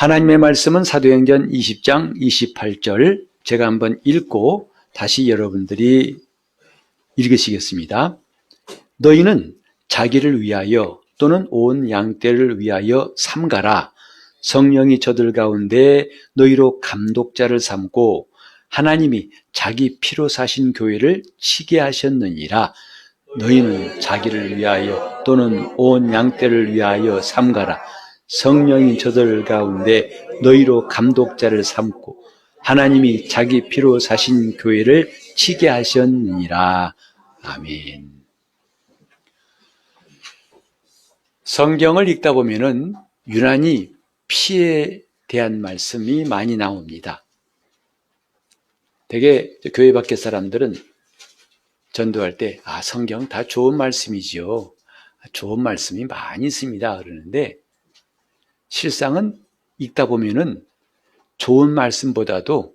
하나님의 말씀은 사도행전 20장 28절 제가 한번 읽고 다시 여러분들이 읽으시겠습니다. 너희는 자기를 위하여 또는 온 양떼를 위하여 삼가라. 성령이 저들 가운데 너희로 감독자를 삼고 하나님이 자기 피로 사신 교회를 치게 하셨느니라. 너희는 자기를 위하여 또는 온 양떼를 위하여 삼가라. 성령이 저들 가운데 너희로 감독자를 삼고 하나님이 자기 피로 사신 교회를 치게 하셨느니라. 아멘. 성경을 읽다 보면은 유난히 피에 대한 말씀이 많이 나옵니다. 되게 교회 밖의 사람들은 전도할 때 성경 다 좋은 말씀이지요. 좋은 말씀이 많이 있습니다. 그러는데 실상은 읽다 보면은 좋은 말씀보다도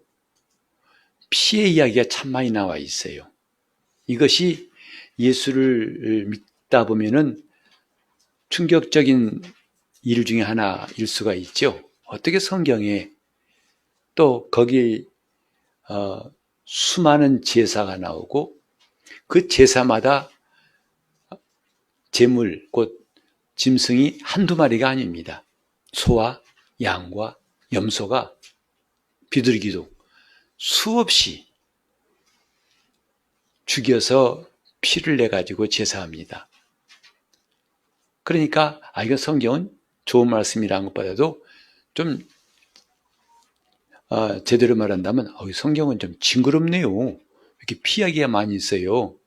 피의 이야기가 참 많이 나와 있어요. 이것이 예수를 믿다 보면은 충격적인 일 중에 하나일 수가 있죠. 어떻게 성경에 또 거기 수많은 제사가 나오고 그 제사마다 제물, 곧 짐승이 한두 마리가 아닙니다. 소와 양과 염소가 비둘기도 수없이 죽여서 피를 내가지고 제사합니다. 그러니까 이거 성경은 좋은 말씀이라는 것보다도 좀 제대로 말한다면 성경은 좀 징그럽네요. 이렇게 피하기가 많이 있어요.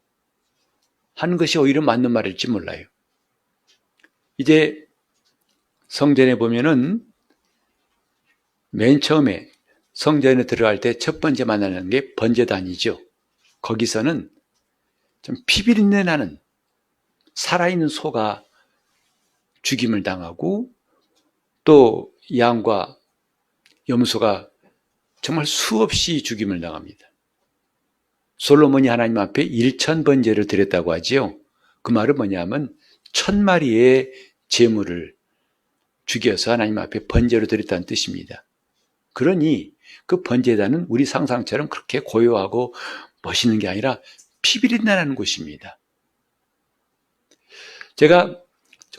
하는 것이 오히려 맞는 말일지 몰라요. 이제 성전에 보면은 맨 처음에 성전에 들어갈 때 첫 번째 만나는 게 번제단이죠. 거기서는 좀 피비린내 나는 살아있는 소가 죽임을 당하고 또 양과 염소가 정말 수없이 죽임을 당합니다. 솔로몬이 하나님 앞에 1000번제를 드렸다고 하지요. 그 말은 뭐냐면 1000마리의 제물을 죽여서 하나님 앞에 번제로 드렸다는 뜻입니다. 그러니 그 번제단은 우리 상상처럼 그렇게 고요하고 멋있는 게 아니라 피비린내 나는 곳입니다. 제가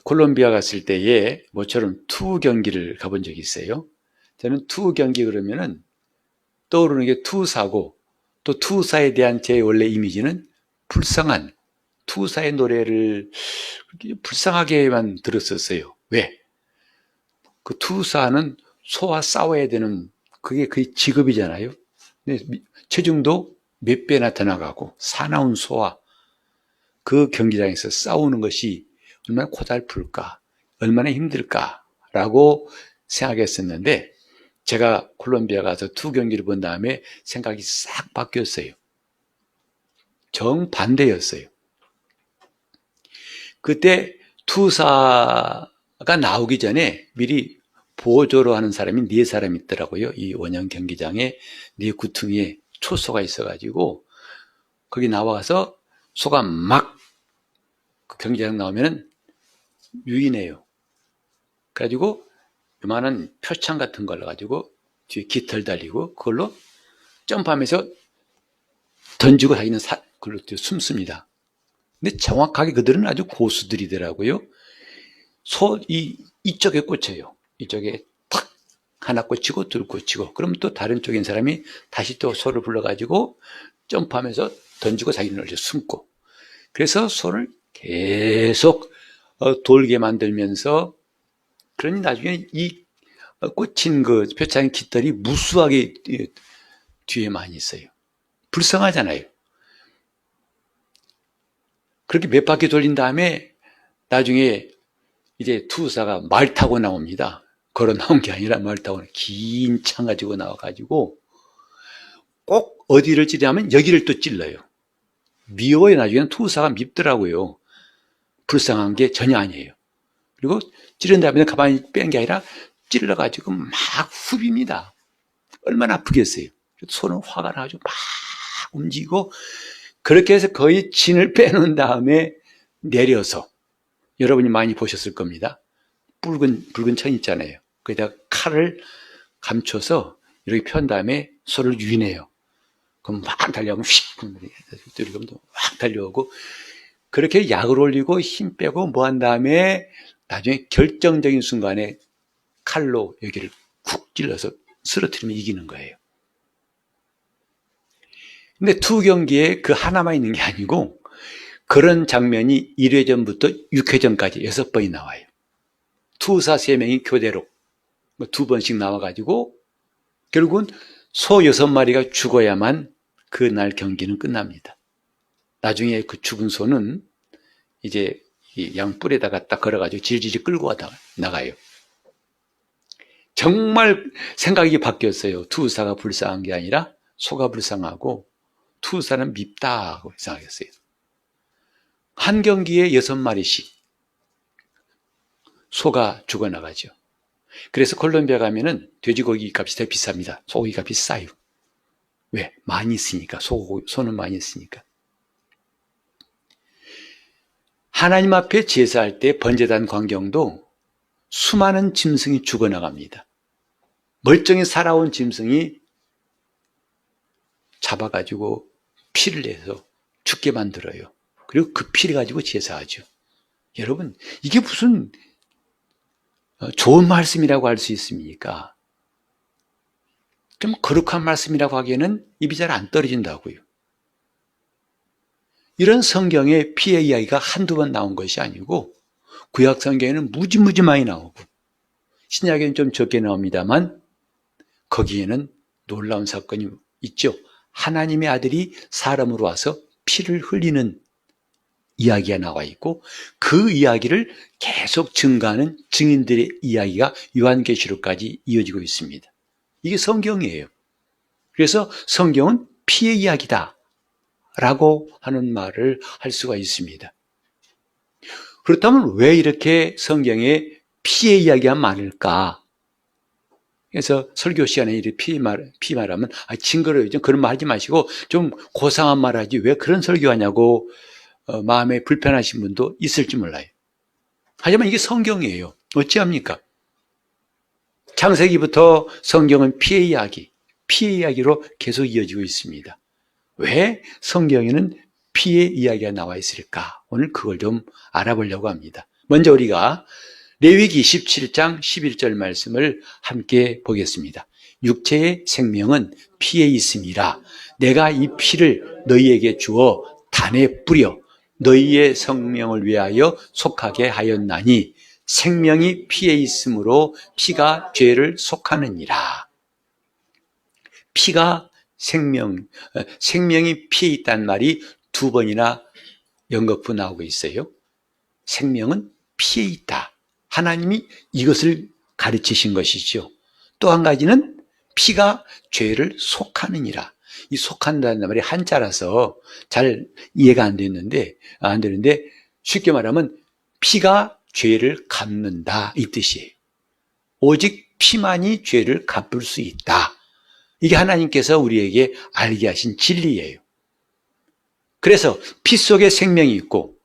콜롬비아 갔을 때에 모처럼 투 경기를 가본 적이 있어요. 저는 투 경기 그러면은 떠오르는 게 투사고 또 투사에 대한 제 원래 이미지는 불쌍한 투사의 노래를 불쌍하게만 들었었어요. 왜? 그 투사는 소와 싸워야 되는 그게 그의 직업이잖아요. 근데 체중도 몇 배나 더 나가고 사나운 소와 그 경기장에서 싸우는 것이 얼마나 고달플까, 얼마나 힘들까라고 생각했었는데 제가 콜롬비아 가서 투 경기를 본 다음에 생각이 싹 바뀌었어요. 정반대였어요. 그때 투사가 나오기 전에 미리 보조로 하는 사람이 4사람 있더라고요. 이 원형 경기장에 4구퉁이에 초소가 있어가지고 거기 나와서 소가 막 그 경기장 나오면은 유인해요. 그래가지고 요만한 표창 같은 걸 가지고 뒤에 깃털 달리고 그걸로 점프하면서 던지고 다니는 그걸로 숨습니다. 근데 정확하게 그들은 아주 고수들이더라고요. 이쪽에 꽂혀요. 이쪽에 탁 하나 꽂히고 둘 꽂히고 그러면 또 다른 쪽에 있는 사람이 다시 또 소를 불러가지고 점프하면서 던지고 자기는 얼른 숨고 그래서 소를 계속 돌게 만들면서 그러니 나중에 이 꽂힌 그 표창의 깃털이 무수하게 뒤에 많이 있어요. 불쌍하잖아요. 그렇게 몇 바퀴 돌린 다음에 나중에 이제 투사가 말 타고 나옵니다. 걸어 나온 게 아니라 말 타고 긴 창 가지고 나와가지고 꼭 어디를 찌르냐면 여기를 또 찔러요. 미워요. 나중에는 투사가 밉더라고요. 불쌍한 게 전혀 아니에요. 그리고 찌른 다음에 가만히 뺀 게 아니라 찔러가지고 막 후빕니다. 얼마나 아프겠어요. 소는 화가 나가지고 막 움직이고 그렇게 해서 거의 진을 빼놓은 다음에 내려서 여러분이 많이 보셨을 겁니다. 붉은 천 있잖아요. 거기다가 칼을 감춰서 이렇게 편 다음에 소를 유인해요. 그럼 막 달려오고 휙 막 달려오고 그렇게 약을 올리고 힘 빼고 뭐 한 다음에 나중에 결정적인 순간에 칼로 여기를 쿡 찔러서 쓰러뜨리면 이기는 거예요. 근데 투경기에 그 하나만 있는 게 아니고 그런 장면이 1회전부터 6회전까지 6번이 나와요. 투사 3명이 교대로 2번씩 나와가지고 결국은 소 6마리가 죽어야만 그날 경기는 끝납니다. 나중에 그 죽은 소는 이제 이 양뿔에다가 딱 걸어가지고 질질 끌고 나가요. 정말 생각이 바뀌었어요. 투사가 불쌍한 게 아니라 소가 불쌍하고 투사는 밉다고 생각했어요. 한 경기에 6마리씩 소가 죽어나가죠. 그래서 콜롬비아 가면은 돼지고기 값이 되게 비쌉니다. 소고기가 비싸요. 왜? 많이 있으니까. 소는 많이 있으니까. 하나님 앞에 제사할 때 번제단 광경도 수많은 짐승이 죽어나갑니다. 멀쩡히 살아온 짐승이 잡아가지고 피를 내서 죽게 만들어요. 그리고 그 피를 가지고 제사하죠. 여러분, 이게 무슨 좋은 말씀이라고 할 수 있습니까? 좀 거룩한 말씀이라고 하기에는 입이 잘 안 떨어진다고요. 이런 성경의 피해 이야기가 한두 번 나온 것이 아니고 구약 성경에는 무지무지 많이 나오고 신약에는 좀 적게 나옵니다만 거기에는 놀라운 사건이 있죠. 하나님의 아들이 사람으로 와서 피를 흘리는 이야기가 나와 있고 그 이야기를 계속 증가하는 증인들의 이야기가 요한계시록까지 이어지고 있습니다. 이게 성경이에요. 그래서 성경은 피의 이야기다 라고 하는 말을 할 수가 있습니다. 그렇다면 왜 이렇게 성경에 피의 이야기가 많을까? 그래서 설교 시간에 이렇게 피 말하면 징그러워요. 좀 그런 말 하지 마시고 좀 고상한 말 하지 왜 그런 설교하냐고 마음에 불편하신 분도 있을지 몰라요. 하지만 이게 성경이에요. 어찌합니까? 창세기부터 성경은 피의 이야기로 계속 이어지고 있습니다. 왜 성경에는 피의 이야기가 나와 있을까? 오늘 그걸 좀 알아보려고 합니다. 먼저 우리가 레위기 17장 11절 말씀을 함께 보겠습니다. 육체의 생명은 피에 있음이라 내가 이 피를 너희에게 주어 단에 뿌려 너희의 생명을 위하여 속하게 하였나니 생명이 피에 있으므로 피가 죄를 속하느니라. 피가 생명이 피에 있다는 말이 2번이나 연거푸 나오고 있어요. 생명은 피에 있다. 하나님이 이것을 가르치신 것이죠. 또 한 가지는 피가 죄를 속하느니라. 이 속한다는 말이 한자라서 잘 이해가 안 되는데 쉽게 말하면 피가 죄를 갚는다 이 뜻이에요. 오직 피만이 죄를 갚을 수 있다. 이게 하나님께서 우리에게 알게 하신 진리예요. 그래서 피 속에 생명이 있고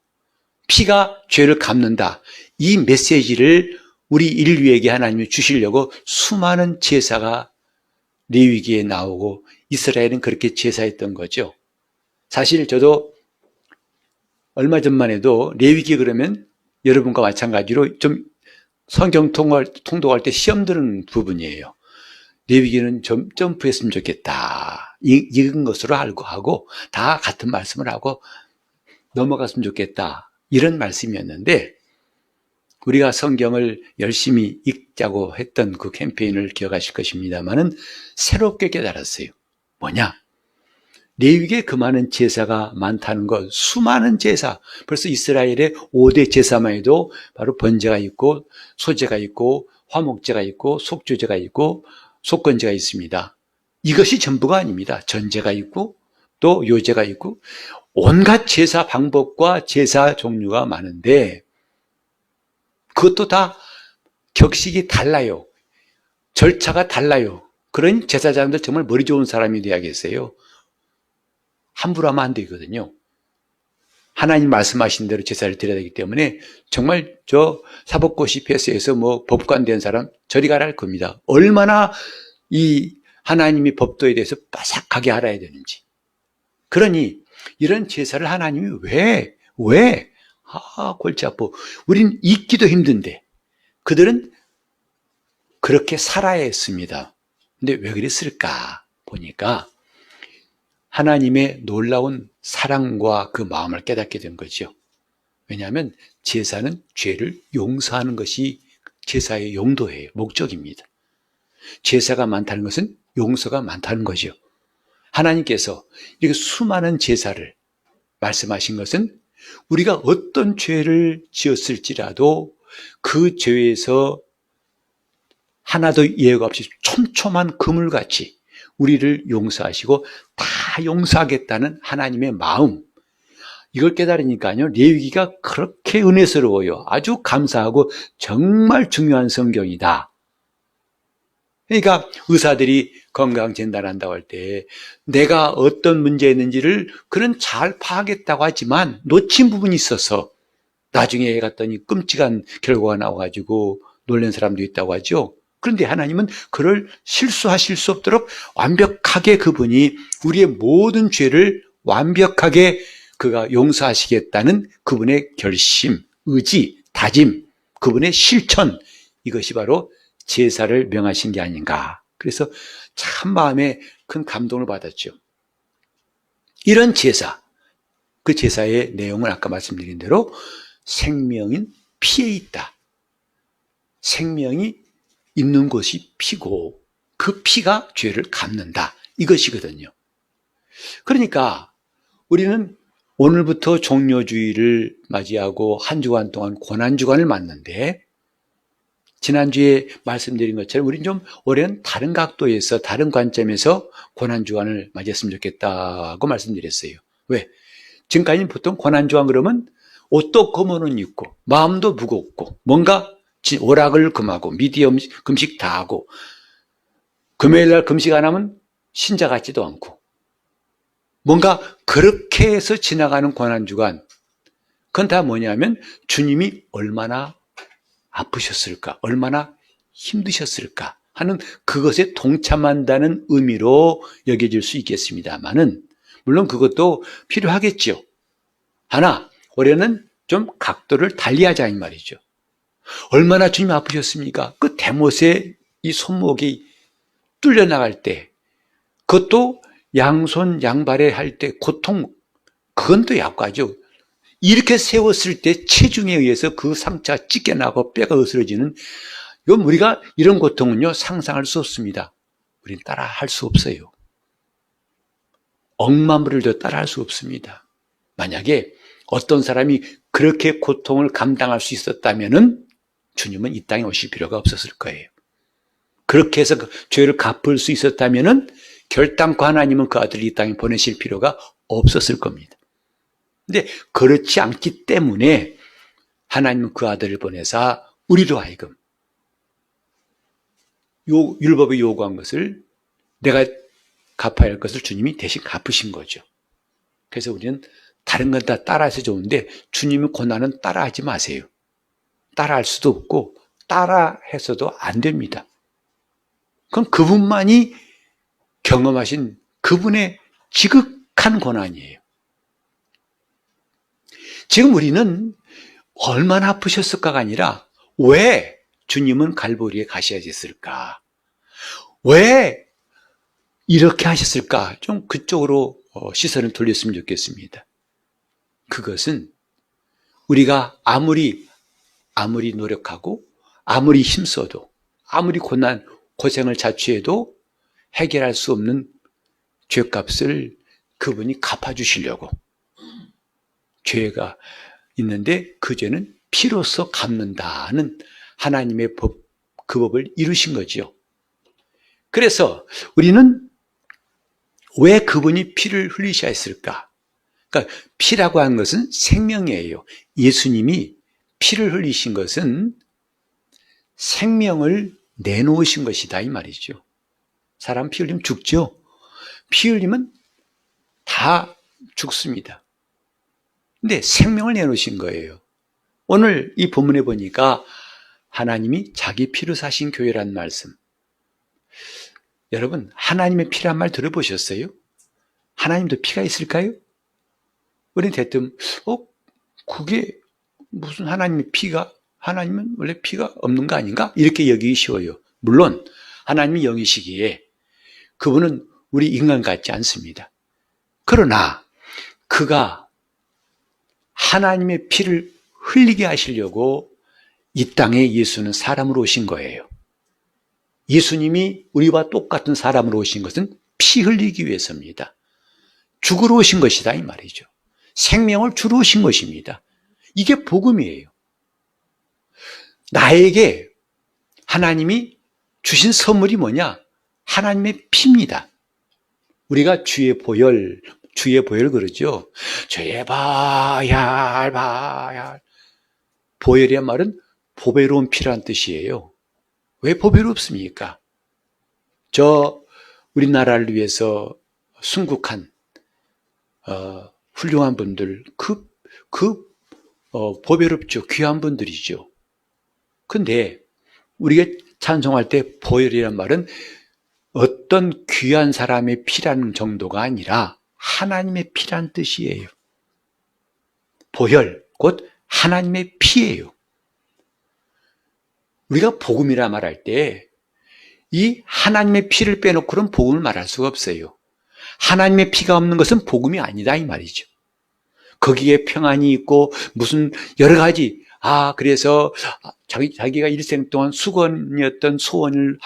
피가 죄를 갚는다. 이 메시지를 우리 인류에게 하나님이 주시려고 수많은 제사가 레위기에 나오고 이스라엘은 그렇게 제사했던 거죠. 사실 저도 얼마 전만 해도 레위기 그러면 여러분과 마찬가지로 좀 성경 통독할 때 시험 드는 부분이에요. 레위기는 좀 점프했으면 좋겠다. 익은 것으로 알고 하고 다 같은 말씀을 하고 넘어갔으면 좋겠다. 이런 말씀이었는데 우리가 성경을 열심히 읽자고 했던 그 캠페인을 기억하실 것입니다만은 새롭게 깨달았어요. 뭐냐? 레위기에 그 많은 제사가 많다는 것, 수많은 제사. 벌써 이스라엘의 5대 제사만 해도 바로 번제가 있고 소제가 있고 화목제가 있고 속죄제가 있고 속건제가 있습니다. 이것이 전부가 아닙니다. 전제가 있고 또 요제가 있고 온갖 제사 방법과 제사 종류가 많은데 그것도 다 격식이 달라요. 절차가 달라요. 그런 제사장들 정말 머리 좋은 사람이 돼야겠어요. 함부로 하면 안 되거든요. 하나님 말씀하신 대로 제사를 드려야 되기 때문에 정말 저 사법고시 패스에서 뭐 법관 된 사람 저리 가라 할 겁니다. 얼마나 이 하나님이 법도에 대해서 빠삭하게 알아야 되는지. 그러니 이런 제사를 하나님이 왜? 골치 아파. 우린 잊기도 힘든데 그들은 그렇게 살아야 했습니다. 근데 왜 그랬을까 보니까 하나님의 놀라운 사랑과 그 마음을 깨닫게 된 거죠. 왜냐하면 제사는 죄를 용서하는 것이 제사의 용도예요. 목적입니다. 제사가 많다는 것은 용서가 많다는 거죠. 하나님께서 이렇게 수많은 제사를 말씀하신 것은 우리가 어떤 죄를 지었을지라도 그 죄에서 하나도 예외가 없이 촘촘한 그물같이 우리를 용서하시고 다 용서하겠다는 하나님의 마음, 이걸 깨달으니까요 레위기가 그렇게 은혜스러워요. 아주 감사하고 정말 중요한 성경이다. 그러니까 의사들이 건강 진단한다고 할 때 내가 어떤 문제가 있는지를 그는 잘 파악했다고 하지만 놓친 부분이 있어서 나중에 갔더니 끔찍한 결과가 나와가지고 놀란 사람도 있다고 하죠. 그런데 하나님은 그를 실수하실 수 없도록 완벽하게 그분이 우리의 모든 죄를 완벽하게 그가 용서하시겠다는 그분의 결심, 의지, 다짐, 그분의 실천, 이것이 바로 제사를 명하신 게 아닌가. 그래서 참 마음에 큰 감동을 받았죠. 이런 제사, 그 제사의 내용은 아까 말씀드린 대로 생명인 피에 있다. 생명이 있는 곳이 피고 그 피가 죄를 갚는다. 이것이거든요. 그러니까 우리는 오늘부터 종료주의를 맞이하고 한 주간 동안 고난주간을 맞는데 지난주에 말씀드린 것처럼 우리는 좀 올해는 다른 각도에서 다른 관점에서 고난주간을 맞이했으면 좋겠다고 말씀드렸어요. 왜? 지금까지 보통 고난주간 그러면 옷도 검은 옷 입고 마음도 무겁고 뭔가 오락을 금하고 미디어 금식 다 하고 금요일날 금식 안 하면 신자 같지도 않고 뭔가 그렇게 해서 지나가는 고난주간, 그건 다 뭐냐면 주님이 얼마나 아프셨을까, 얼마나 힘드셨을까 하는 그것에 동참한다는 의미로 여겨질 수 있겠습니다만은 물론 그것도 필요하겠죠. 하나, 올해는 좀 각도를 달리하자 이 말이죠. 얼마나 주님이 아프셨습니까? 그 대못의 이 손목이 뚫려 나갈 때, 그것도 양손 양발에 할 때 고통, 그건 또 약하죠. 이렇게 세웠을 때 체중에 의해서 그 상처가 찢겨나고 뼈가 으스러지는, 이건 우리가 이런 고통은요 상상할 수 없습니다. 우린 따라 할 수 없어요. 억만 불을 더 따라 할 수 없습니다. 만약에 어떤 사람이 그렇게 고통을 감당할 수 있었다면은 주님은 이 땅에 오실 필요가 없었을 거예요. 그렇게 해서 그 죄를 갚을 수 있었다면은 결단코 하나님은 그 아들을 이 땅에 보내실 필요가 없었을 겁니다. 근데 그렇지 않기 때문에 하나님은 그 아들을 보내사 우리로 하여금 율법에 요구한 것을 내가 갚아야 할 것을 주님이 대신 갚으신 거죠. 그래서 우리는 다른 건 다 따라해서 좋은데 주님의 고난은 따라하지 마세요. 따라할 수도 없고 따라해서도 안 됩니다. 그건 그분만이 경험하신 그분의 지극한 고난이에요. 지금 우리는 얼마나 아프셨을까가 아니라 왜 주님은 갈보리에 가셔야 됐을까? 왜 이렇게 하셨을까? 좀 그쪽으로 시선을 돌렸으면 좋겠습니다. 그것은 우리가 아무리 노력하고 아무리 힘써도 아무리 고생을 자취해도 해결할 수 없는 죄값을 그분이 갚아주시려고, 죄가 있는데 그 죄는 피로써 갚는다는 하나님의 법, 그 법을 이루신 거죠. 그래서 우리는 왜 그분이 피를 흘리셔야 했을까? 그러니까 피라고 하는 것은 생명이에요. 예수님이 피를 흘리신 것은 생명을 내놓으신 것이다 이 말이죠. 사람 피 흘리면 죽죠. 피 흘리면 다 죽습니다. 근데 생명을 내놓으신 거예요. 오늘 이 본문에 보니까 하나님이 자기 피로 사신 교회라는 말씀. 여러분, 하나님의 피란 말 들어보셨어요? 하나님도 피가 있을까요? 우리는 대뜸 그게 무슨 하나님의 피가, 하나님은 원래 피가 없는 거 아닌가? 이렇게 여기기 쉬워요. 물론 하나님이 영이시기에 그분은 우리 인간 같지 않습니다. 그러나 그가 하나님의 피를 흘리게 하시려고 이 땅에 예수는 사람으로 오신 거예요. 예수님이 우리와 똑같은 사람으로 오신 것은 피 흘리기 위해서입니다. 죽으러 오신 것이다 이 말이죠. 생명을 주러 오신 것입니다. 이게 복음이에요. 나에게 하나님이 주신 선물이 뭐냐? 하나님의 피입니다. 우리가 주의 보혈 그러죠. 주의 보혈. 보혈이란 말은 보배로운 피라는 뜻이에요. 왜 보배롭습니까? 우리나라를 위해서 순국한 훌륭한 분들, 보배롭죠. 귀한 분들이죠. 근데 우리가 찬송할 때 보혈이란 말은 어떤 귀한 사람의 피라는 정도가 아니라 하나님의 피란 뜻이에요. 보혈, 곧 하나님의 피예요. 우리가 복음이라 말할 때 이 하나님의 피를 빼놓고는 복음을 말할 수가 없어요. 하나님의 피가 없는 것은 복음이 아니다 이 말이죠. 거기에 평안이 있고 무슨 여러 가지 그래서 자기가 일생 동안 수건이었던 소원을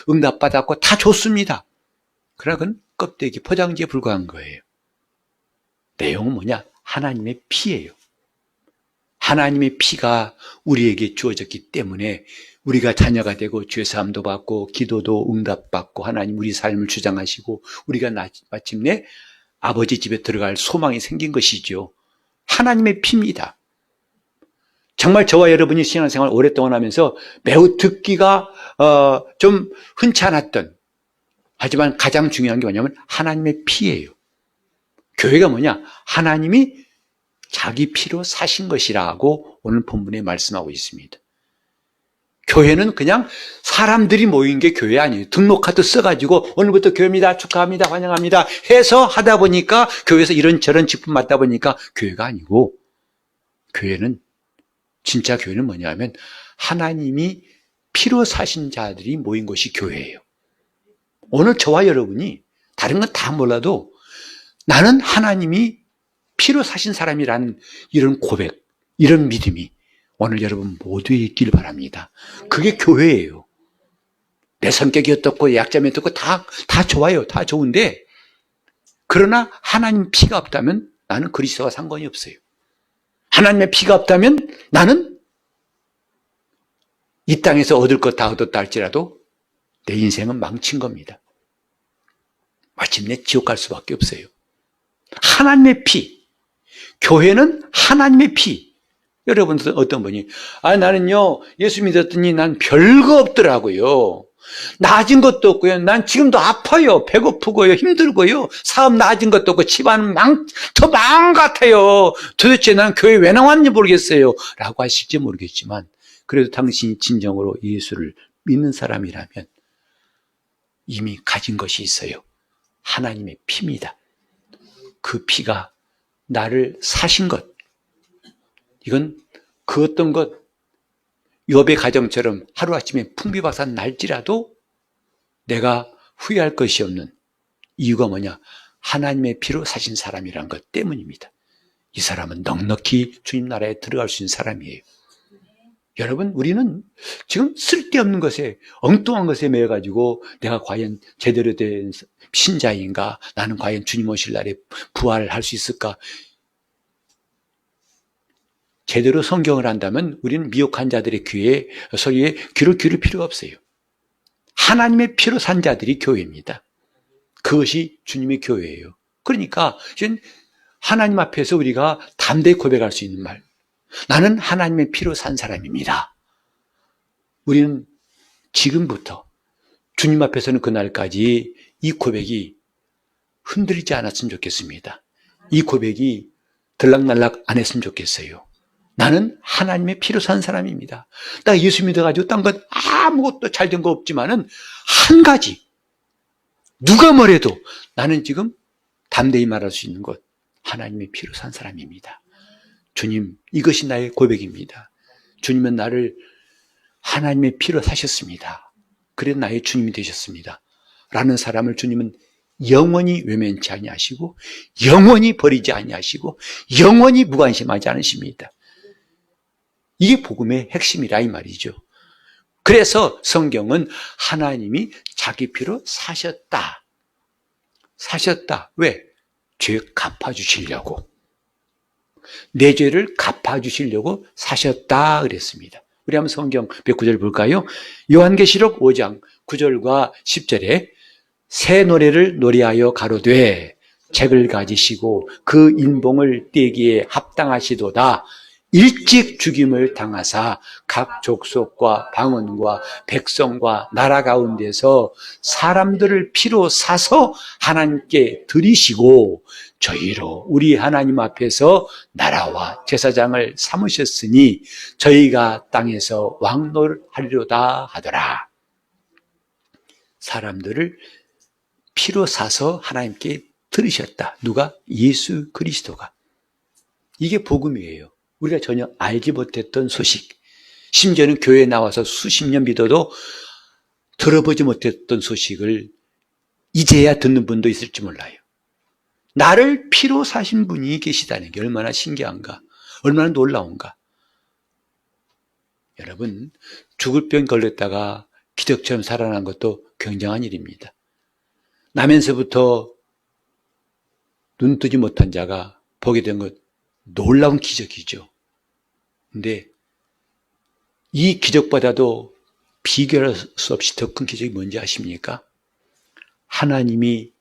응답받았고 다 좋습니다. 그러나 그건 껍데기 포장지에 불과한 거예요. 내용은 뭐냐? 하나님의 피예요. 하나님의 피가 우리에게 주어졌기 때문에 우리가 자녀가 되고 죄사함도 받고 기도도 응답받고 하나님 우리 삶을 주장하시고 우리가 마침내 아버지 집에 들어갈 소망이 생긴 것이죠. 하나님의 피입니다. 정말 저와 여러분이 신앙생활 오랫동안 하면서 매우 듣기가 좀 흔치 않았던, 하지만 가장 중요한 게 뭐냐면 하나님의 피예요. 교회가 뭐냐? 하나님이 자기 피로 사신 것이라고 오늘 본문에 말씀하고 있습니다. 교회는 그냥 사람들이 모인 게 교회 아니에요. 등록카드 써가지고 오늘부터 교회입니다, 축하합니다, 환영합니다 해서 하다 보니까 교회에서 이런저런 직분 맡다 보니까 교회가 아니고, 진짜 교회는 뭐냐면 하나님이 피로 사신 자들이 모인 것이 교회예요. 오늘 저와 여러분이 다른 건 다 몰라도 나는 하나님이 피로 사신 사람이라는 이런 고백, 이런 믿음이 오늘 여러분 모두에 있길 바랍니다. 그게 교회예요. 내 성격이 어떻고 약점이 어떻고 다 좋아요. 다 좋은데, 그러나 하나님 피가 없다면 나는 그리스도와 상관이 없어요. 하나님의 피가 없다면 나는 이 땅에서 얻을 것 다 얻었다 할지라도 내 인생은 망친 겁니다. 마침내 지옥 갈 수밖에 없어요. 하나님의 피, 교회는 하나님의 피. 여러분들 어떤 분이 나는요 예수 믿었더니 난 별거 없더라고요. 낮은 것도 없고요. 난 지금도 아파요. 배고프고요. 힘들고요. 사업 낮은 것도 없고 집안은 더 망 같아요. 도대체 난 교회 왜 나왔는지 모르겠어요. 라고 하실지 모르겠지만, 그래도 당신이 진정으로 예수를 믿는 사람이라면 이미 가진 것이 있어요. 하나님의 피입니다. 그 피가 나를 사신 것, 이건 그 어떤 것, 욥의 가정처럼 하루아침에 풍비박산 날지라도 내가 후회할 것이 없는 이유가 뭐냐? 하나님의 피로 사신 사람이란 것 때문입니다. 이 사람은 넉넉히 주님 나라에 들어갈 수 있는 사람이에요. 여러분, 우리는 지금 쓸데없는 것에, 엉뚱한 것에 매여가지고 내가 과연 제대로 된 신자인가? 나는 과연 주님 오실 날에 부활할 수 있을까? 제대로 성경을 한다면 우리는 미혹한 자들의 소리에 귀를 기울일 필요가 없어요. 하나님의 피로 산 자들이 교회입니다. 그것이 주님의 교회예요. 그러니까 하나님 앞에서 우리가 담대히 고백할 수 있는 말, 나는 하나님의 피로 산 사람입니다. 우리는 지금부터 주님 앞에서는 그날까지 이 고백이 흔들리지 않았으면 좋겠습니다. 이 고백이 들락날락 안 했으면 좋겠어요. 나는 하나님의 피로 산 사람입니다. 나 예수 믿어가지고 딴 건 아무것도 잘된 거 없지만은 한 가지, 누가 뭐래도 나는 지금 담대히 말할 수 있는 것, 하나님의 피로 산 사람입니다. 주님, 이것이 나의 고백입니다. 주님은 나를 하나님의 피로 사셨습니다. 그래 나의 주님이 되셨습니다. 라는 사람을 주님은 영원히 외면치 아니하시고 영원히 버리지 아니하시고 영원히 무관심하지 않으십니다. 이게 복음의 핵심이라 이 말이죠. 그래서 성경은 하나님이 자기 피로 사셨다. 사셨다. 왜? 죄 갚아주시려고. 내 죄를 갚아주시려고 사셨다 그랬습니다. 우리 한번 성경 몇 구절 볼까요? 요한계시록 5장 9절과 10절에 새 노래를 노래하여 가로되 책을 가지시고 그 인봉을 떼기에 합당하시도다. 일찍 죽임을 당하사 각 족속과 방언과 백성과 나라 가운데서 사람들을 피로 사서 하나님께 드리시고 저희로 우리 하나님 앞에서 나라와 제사장을 삼으셨으니 저희가 땅에서 왕노하리로다 하더라. 사람들을 피로 사서 하나님께 드리셨다. 누가? 예수 그리스도가. 이게 복음이에요. 우리가 전혀 알지 못했던 소식, 심지어는 교회에 나와서 수십 년 믿어도 들어보지 못했던 소식을 이제야 듣는 분도 있을지 몰라요. 나를 피로 사신 분이 계시다는 게 얼마나 신기한가, 얼마나 놀라운가. 여러분, 죽을 병 걸렸다가 기적처럼 살아난 것도 굉장한 일입니다. 나면서부터 눈 뜨지 못한 자가 보게 된 것 놀라운 기적이죠. 근데 이 기적보다도 비교할 수 없이 더 큰 기적이 뭔지 아십니까? 하나님이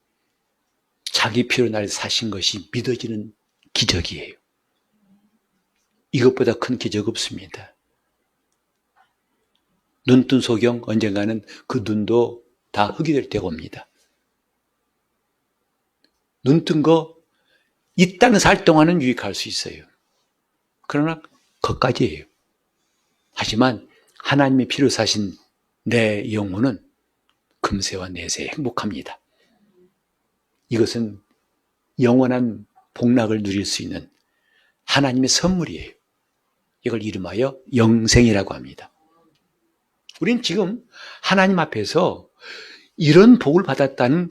자기 피로 날 사신 것이 믿어지는 기적이에요. 이것보다 큰 기적 없습니다. 눈뜬 소경 언젠가는 그 눈도 다 흙이 될 때가 옵니다. 눈뜬 거 이 땅 살 동안은 유익할 수 있어요. 그러나 그것까지예요. 하지만 하나님의 피로 사신 내 영혼은 금세와 내세 행복합니다. 이것은 영원한 복락을 누릴 수 있는 하나님의 선물이에요. 이걸 이름하여 영생이라고 합니다. 우린 지금 하나님 앞에서 이런 복을 받았다는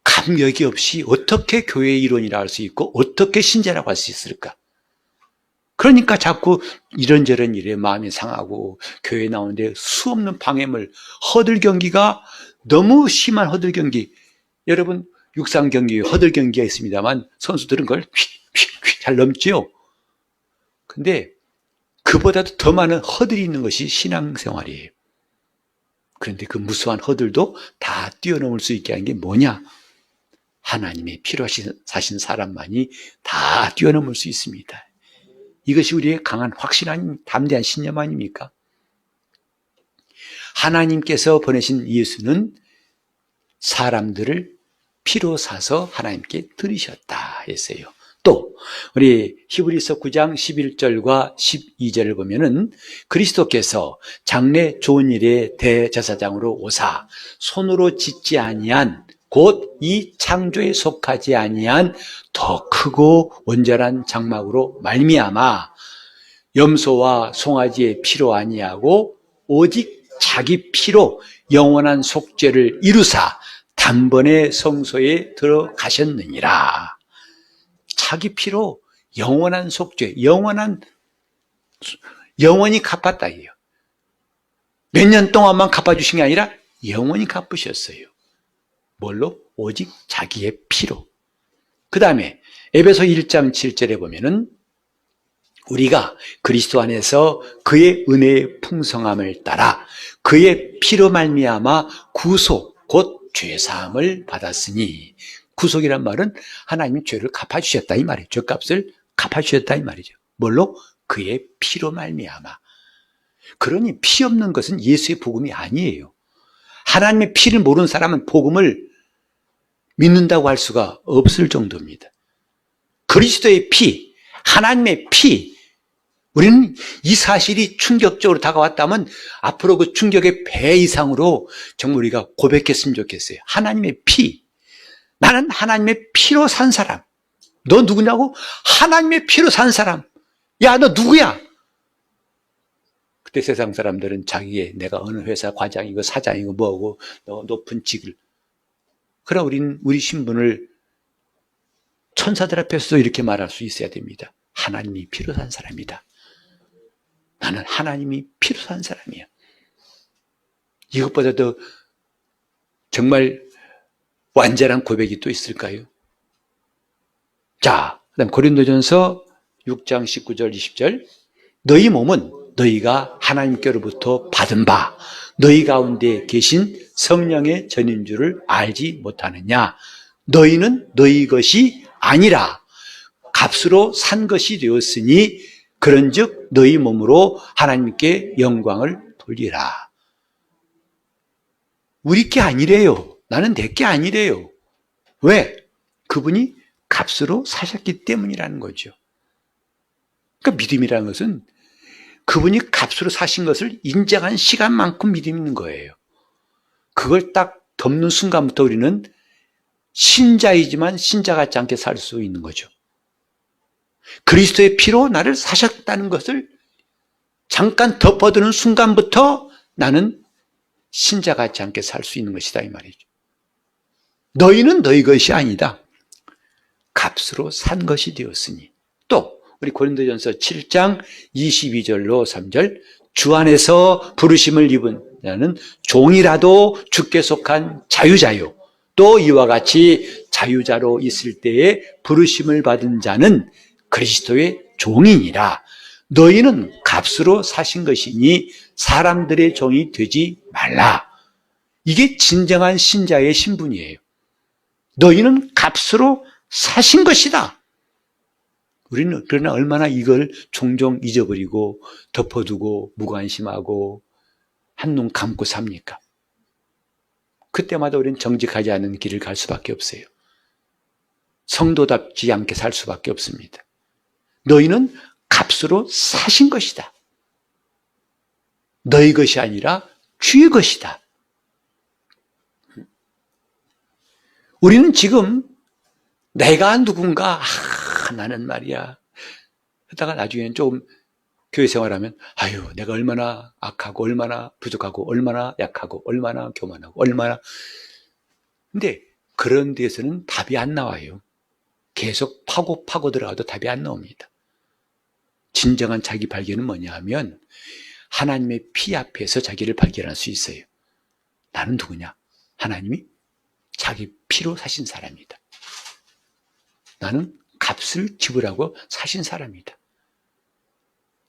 감격이 없이 어떻게 교회의 일원이라 할 수 있고 어떻게 신자라고 할 수 있을까? 그러니까 자꾸 이런저런 일에 마음이 상하고 교회에 나오는데 수없는 방해물, 허들경기가 너무 심한 허들경기. 여러분 육상경기 허들경기가 있습니다만 선수들은 그걸 휙휙휙 잘 넘지요. 근데 그보다도 더 많은 허들이 있는 것이 신앙생활이에요. 그런데 그 무수한 허들도 다 뛰어넘을 수 있게 한 게 뭐냐? 하나님의 피로 사신 사람만이 다 뛰어넘을 수 있습니다. 이것이 우리의 강한 확신한 담대한 신념 아닙니까? 하나님께서 보내신 예수는 사람들을 피로 사서 하나님께 드리셨다 했어요. 또 우리 히브리서 9장 11절과 12절을 보면은 그리스도께서 장래 좋은 일의 대제사장으로 오사 손으로 짓지 아니한 곧 이 창조에 속하지 아니한 더 크고 온전한 장막으로 말미암아 염소와 송아지의 피로 아니하고 오직 자기 피로 영원한 속죄를 이루사 단번에 성소에 들어가셨느니라. 자기 피로 영원한 속죄, 영원히 갚았다 이요. 몇 년 동안만 갚아주신 게 아니라 영원히 갚으셨어요. 뭘로? 오직 자기의 피로. 그 다음에 에베소 1장 7절에 보면은 우리가 그리스도 안에서 그의 은혜의 풍성함을 따라 그의 피로 말미암아 구속 곧 죄사함을 받았으니, 구속이란 말은 하나님이 죄를 갚아주셨다 이 말이에요. 죄값을 갚아주셨다 이 말이죠. 뭘로? 그의 피로 말미암아. 그러니 피 없는 것은 예수의 복음이 아니에요. 하나님의 피를 모르는 사람은 복음을 믿는다고 할 수가 없을 정도입니다. 그리스도의 피, 하나님의 피. 우리는 이 사실이 충격적으로 다가왔다면 앞으로 그 충격의 배 이상으로 정말 우리가 고백했으면 좋겠어요. 하나님의 피. 나는 하나님의 피로 산 사람. 너 누구냐고? 하나님의 피로 산 사람. 야, 너 누구야? 그때 세상 사람들은 자기의 내가 어느 회사 과장이고 사장이고 뭐고 높은 직을. 그러나 우리는 우리 신분을 천사들 앞에서도 이렇게 말할 수 있어야 됩니다. 하나님이 피로 산 사람이다. 나는 하나님이 피로 산 사람이야. 이것보다도 정말 완전한 고백이 또 있을까요? 자, 그다음 고린도전서 6장 19절 20절. 너희 몸은 너희가 하나님께로부터 받은 바 너희 가운데 계신 성령의 전인 줄을 알지 못하느냐. 너희는 너희 것이 아니라 값으로 산 것이 되었으니 그런즉 너희 몸으로 하나님께 영광을 돌리라. 우리 게 아니래요. 나는 내 게 아니래요. 왜? 그분이 값으로 사셨기 때문이라는 거죠. 그러니까 믿음이라는 것은 그분이 값으로 사신 것을 인정한 시간만큼 믿음이 있는 거예요. 그걸 딱 덮는 순간부터 우리는 신자이지만 신자 같지 않게 살 수 있는 거죠. 그리스도의 피로 나를 사셨다는 것을 잠깐 덮어두는 순간부터 나는 신자 같지 않게 살 수 있는 것이다 이 말이죠. 너희는 너희 것이 아니다. 값으로 산 것이 되었으니. 또 우리 고린도전서 7장 22절로 3절. 주 안에서 부르심을 입은 자는 종이라도 주께 속한 자유자요. 또 이와 같이 자유자로 있을 때에 부르심을 받은 자는 그리스도의 종이니라. 너희는 값으로 사신 것이니 사람들의 종이 되지 말라. 이게 진정한 신자의 신분이에요. 너희는 값으로 사신 것이다. 우리는 그러나 얼마나 이걸 종종 잊어버리고 덮어두고 무관심하고 한눈 감고 삽니까? 그때마다 우리는 정직하지 않은 길을 갈 수밖에 없어요. 성도답지 않게 살 수밖에 없습니다. 너희는 값으로 사신 것이다. 너희 것이 아니라 주의 것이다. 우리는 지금 내가 누군가, 나는 말이야. 그러다가 나중에는 조금 교회 생활하면, 아유, 내가 얼마나 악하고, 얼마나 부족하고, 얼마나 약하고, 얼마나 교만하고, 얼마나. 근데 그런 데에서는 답이 안 나와요. 계속 파고 들어가도 답이 안 나옵니다. 진정한 자기 발견은 뭐냐 하면, 하나님의 피 앞에서 자기를 발견할 수 있어요. 나는 누구냐? 하나님이 자기 피로 사신 사람이다. 나는 값을 지불하고 사신 사람이다.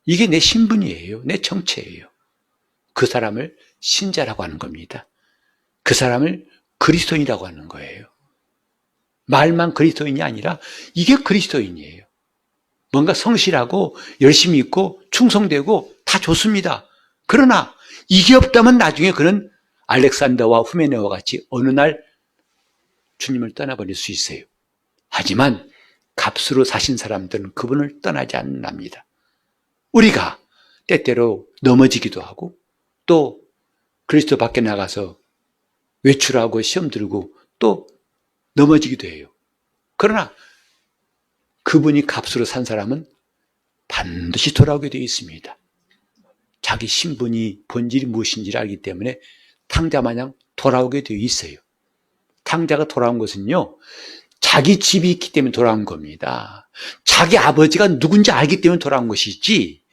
이게 내 신분이에요. 내 정체예요. 그 사람을 신자라고 하는 겁니다. 그 사람을 그리스도인이라고 하는 거예요. 말만 그리스도인이 아니라 이게 그리스도인이에요. 뭔가 성실하고 열심히 있고 충성되고 다 좋습니다. 그러나 이게 없다면 나중에 그는 알렉산더와 후메네와 같이 어느 날 주님을 떠나버릴 수 있어요. 하지만 값으로 사신 사람들은 그분을 떠나지 않는답니다. 우리가 때때로 넘어지기도 하고 또 그리스도 밖에 나가서 외출하고 시험 들고 또 넘어지기도 해요. 그러나 그분이 값으로 산 사람은 반드시 돌아오게 되어 있습니다. 자기 신분이 본질이 무엇인지를 알기 때문에 탕자마냥 돌아오게 되어 있어요. 탕자가 돌아온 것은요, 자기 집이 있기 때문에 돌아온 겁니다. 자기 아버지가 누군지 알기 때문에 돌아온 것이지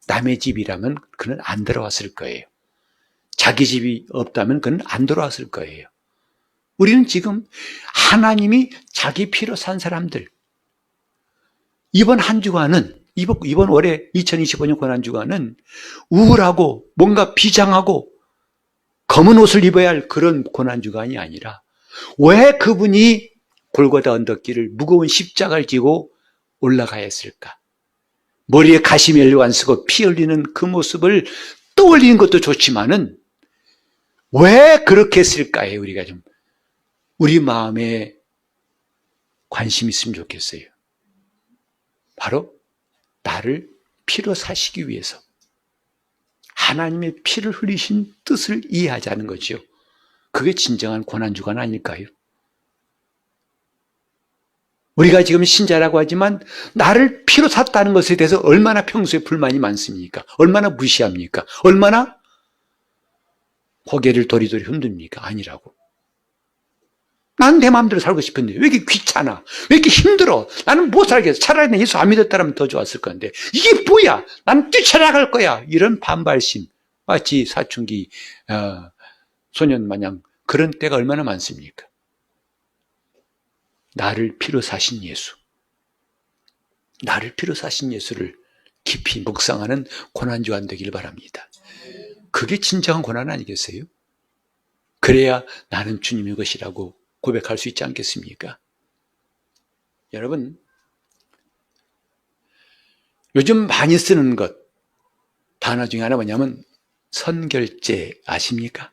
남의 집이라면 그는 안 돌아왔을 거예요. 자기 집이 없다면 그는 안 돌아왔을 거예요. 우리는 지금 하나님이 자기 피로 산 사람들, 이번 한 주간은, 이번 올해 2025년 고난 주간은 우울하고 뭔가 비장하고 검은 옷을 입어야 할 그런 고난 주간이 아니라 왜 그분이 골고다 언덕길을 무거운 십자가를 지고 올라가야 했을까? 머리에 가시멜로 안 쓰고 피 흘리는 그 모습을 떠올리는 것도 좋지만은 왜 그렇게 했을까에 우리가 좀 우리 마음에 관심이 있으면 좋겠어요. 바로 나를 피로 사시기 위해서 하나님의 피를 흘리신 뜻을 이해하자는 거죠. 그게 진정한 고난주간 아닐까요? 우리가 지금 신자라고 하지만 나를 피로 샀다는 것에 대해서 얼마나 평소에 불만이 많습니까? 얼마나 무시합니까? 얼마나 고개를 도리도리 흔듭니까? 아니라고. 나는 내 마음대로 살고 싶은데 왜 이렇게 귀찮아? 왜 이렇게 힘들어? 나는 못 살겠어. 차라리 내 예수 안 믿었다면 더 좋았을 건데 이게 뭐야? 나는 뛰쳐나갈 거야. 이런 반발심, 마치 사춘기 소년 마냥 그런 때가 얼마나 많습니까? 나를 피로 사신 예수, 나를 피로 사신 예수를 깊이 묵상하는 고난주간 되길 바랍니다. 그게 진정한 고난 아니겠어요? 그래야 나는 주님의 것이라고 고백할 수 있지 않겠습니까? 여러분, 요즘 많이 쓰는 것 단어 중에 하나 뭐냐면 선결제 아십니까?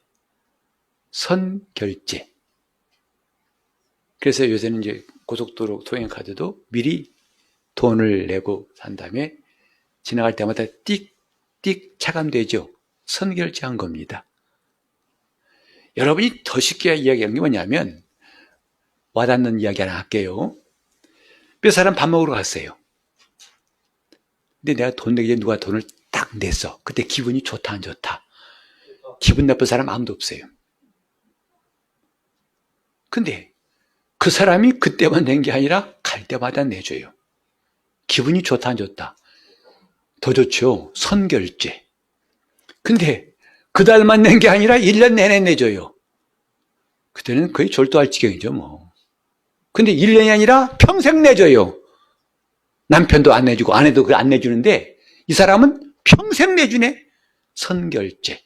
선결제. 그래서 요새는 이제 고속도로 통행카드도 미리 돈을 내고 산 다음에 지나갈 때마다 띡띡 차감되죠. 선결제한 겁니다. 여러분이 더 쉽게 이야기하는 게 뭐냐면 와닿는 이야기 하나 할게요. 몇 사람 밥 먹으러 갔어요. 근데 내가 돈 내기 전에 누가 돈을 딱 냈어. 그때 기분이 좋다 안 좋다? 기분 나쁜 사람 아무도 없어요. 근데 그 사람이 그때만 낸 게 아니라 갈 때마다 내줘요. 기분이 좋다 안 좋다? 더 좋죠. 선결제. 근데 그 달만 낸 게 아니라 1년 내내 내줘요. 그때는 거의 졸도할 지경이죠 뭐. 근데 1년이 아니라 평생 내줘요. 남편도 안 내주고 아내도 안 내주는데 이 사람은 평생 내주네. 선결제.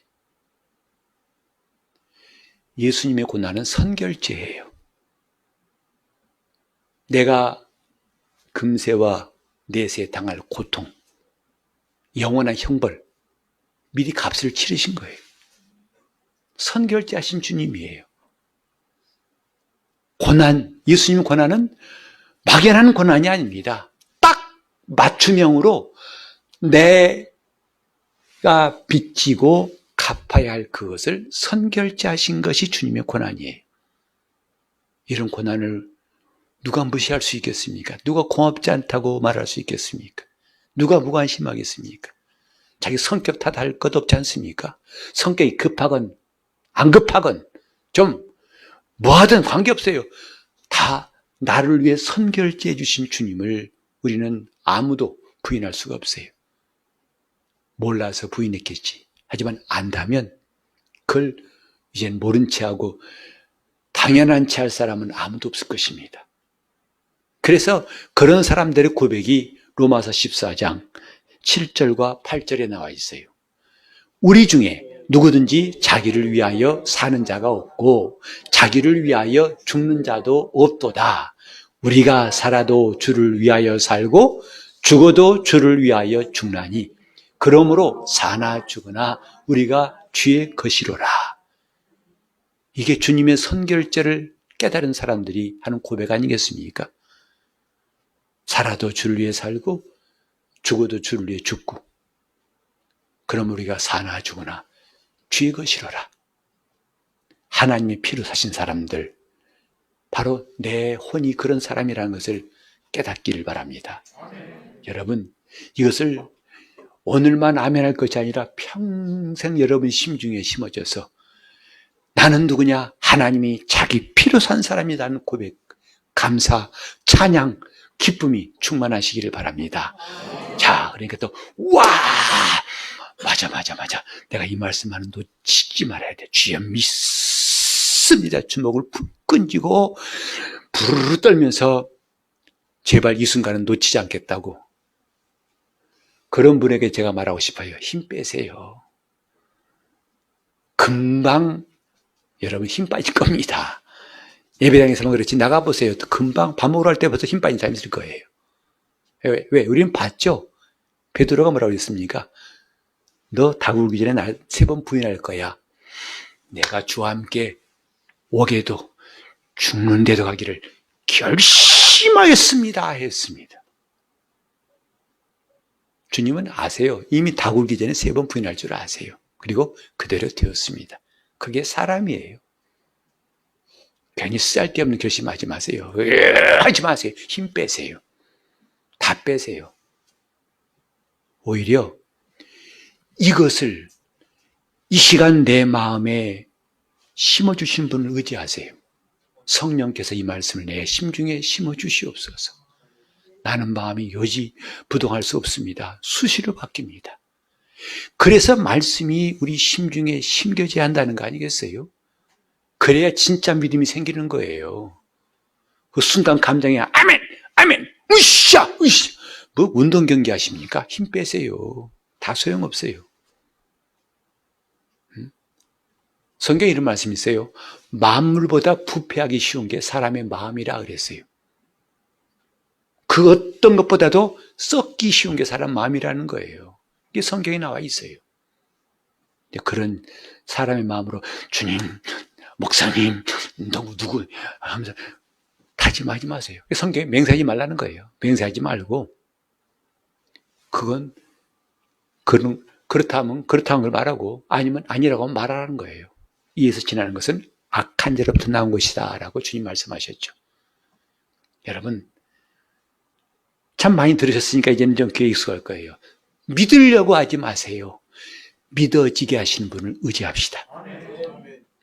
예수님의 고난은 선결제예요. 내가 금세와 내세 당할 고통, 영원한 형벌, 미리 값을 치르신 거예요. 선결제하신 주님이에요. 고난, 예수님 고난은 막연한 고난이 아닙니다. 딱 맞춤형으로 내가 빚지고 갚아야 할 그것을 선결제하신 것이 주님의 고난이에요. 이런 고난을 누가 무시할 수 있겠습니까? 누가 고맙지 않다고 말할 수 있겠습니까? 누가 무관심하겠습니까? 자기 성격 탓할 것 없지 않습니까? 성격이 급하건 안 급하건 좀 뭐하든 관계없어요. 다 나를 위해 선결제해 주신 주님을 우리는 아무도 부인할 수가 없어요. 몰라서 부인했겠지. 하지만 안다면 그걸 이젠 모른 체하고 당연한 체 할 사람은 아무도 없을 것입니다. 그래서 그런 사람들의 고백이 로마서 14장 7절과 8절에 나와 있어요. 우리 중에 누구든지 자기를 위하여 사는 자가 없고 자기를 위하여 죽는 자도 없도다. 우리가 살아도 주를 위하여 살고 죽어도 주를 위하여 죽나니 그러므로 사나 죽으나 우리가 주의 것이로라. 이게 주님의 선결제를 깨달은 사람들이 하는 고백 아니겠습니까? 살아도 주를 위해 살고 죽어도 주를 위해 죽고 그럼 우리가 사나 죽으나 주의 것이로라. 하나님의 피로 사신 사람들, 바로 내 혼이 그런 사람이라는 것을 깨닫기를 바랍니다. 여러분, 이것을 오늘만 아멘할 것이 아니라 평생 여러분 심중에 심어져서 나는 누구냐? 하나님이 자기 피로 산 사람이라는 고백, 감사, 찬양, 기쁨이 충만하시기를 바랍니다. 자, 그러니까 또 와! 맞아. 내가 이 말씀하는 놓치지 말아야 돼. 주여 믿습니다. 주먹을 푹 끈지고 부르르 떨면서 제발 이 순간은 놓치지 않겠다고. 그런 분에게 제가 말하고 싶어요. 힘 빼세요. 금방 여러분 힘 빠질 겁니다. 예배당에서는 그렇지 나가보세요. 금방 밥 먹으러 갈 때부터 힘 빠진 사람이 있을 거예요. 왜? 우리는 봤죠? 베드로가 뭐라고 했습니까? 너 다 굴기 전에 날 3번 부인할 거야. 내가 주와 함께 오게도 죽는데도 가기를 결심하였습니다. 했습니다. 주님은 아세요. 이미 다 굴기 전에 3번 부인할 줄 아세요. 그리고 그대로 되었습니다. 그게 사람이에요. 괜히 쓸데없는 결심하지 마세요. 하지 마세요. 힘 빼세요. 다 빼세요. 오히려 이것을 이 시간 내 마음에 심어주신 분을 의지하세요. 성령께서 이 말씀을 내 심중에 심어주시옵소서. 나는 마음이 여지 부동할 수 없습니다. 수시로 바뀝니다. 그래서 말씀이 우리 심중에 심겨져야 한다는 거 아니겠어요? 그래야 진짜 믿음이 생기는 거예요. 그 순간 감정이 아멘! 아멘! 으쌰! 으쌰! 뭐 운동 경기 하십니까? 힘 빼세요. 다 소용없어요. 성경에 이런 말씀이 있어요. 만물보다 부패하기 쉬운 게 사람의 마음이라 그랬어요. 그 어떤 것보다도 썩기 쉬운 게 사람 마음이라는 거예요. 이게 성경에 나와 있어요. 그런 사람의 마음으로 주님, 목사님, 누구 하면서 다짐하지 마세요. 성경에 맹세하지 말라는 거예요. 맹세하지 말고 그건 그렇다면 그렇다는 걸 말하고 아니면 아니라고 말하라는 거예요. 이에서 지나는 것은 악한 자로부터 나온 것이다 라고 주님 말씀하셨죠. 여러분 참 많이 들으셨으니까 이제는 좀 귀에 익숙할 거예요. 믿으려고 하지 마세요. 믿어지게 하시는 분을 의지합시다.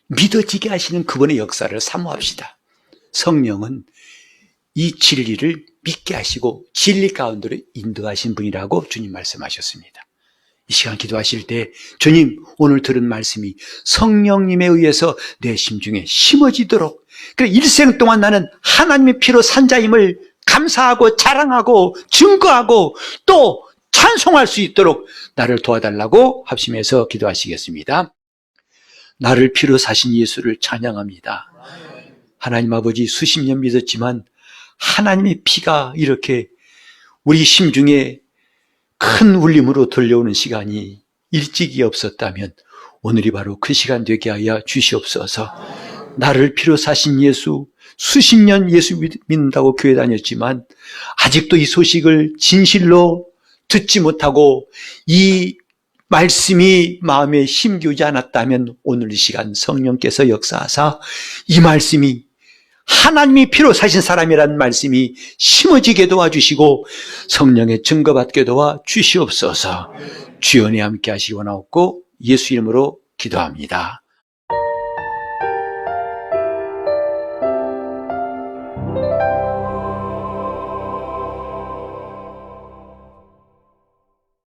믿어지게 하시는 그분의 역사를 사모합시다. 성령은 이 진리를 믿게 하시고 진리 가운데로 인도하신 분이라고 주님 말씀하셨습니다. 이 시간 기도하실 때 주님 오늘 들은 말씀이 성령님에 의해서 내 심중에 심어지도록 그래 일생 동안 나는 하나님의 피로 산 자임을 감사하고 자랑하고 증거하고 또 찬송할 수 있도록 나를 도와달라고 합심해서 기도하시겠습니다. 나를 피로 사신 예수를 찬양합니다. 하나님 아버지 수십 년 믿었지만 하나님의 피가 이렇게 우리 심중에 큰 울림으로 들려오는 시간이 일찍이 없었다면 오늘이 바로 그 시간 되게 하여 주시옵소서. 나를 피로 사신 예수, 수십 년 예수 믿는다고 교회 다녔지만 아직도 이 소식을 진실로 듣지 못하고 이 말씀이 마음에 심기지 않았다면 오늘 이 시간 성령께서 역사하사 이 말씀이 하나님이 피로 사신 사람이라는 말씀이 심어지게 도와주시고 성령의 증거받게 도와주시옵소서. 주연에 함께 하시기 원하옵고 예수 이름으로 기도합니다.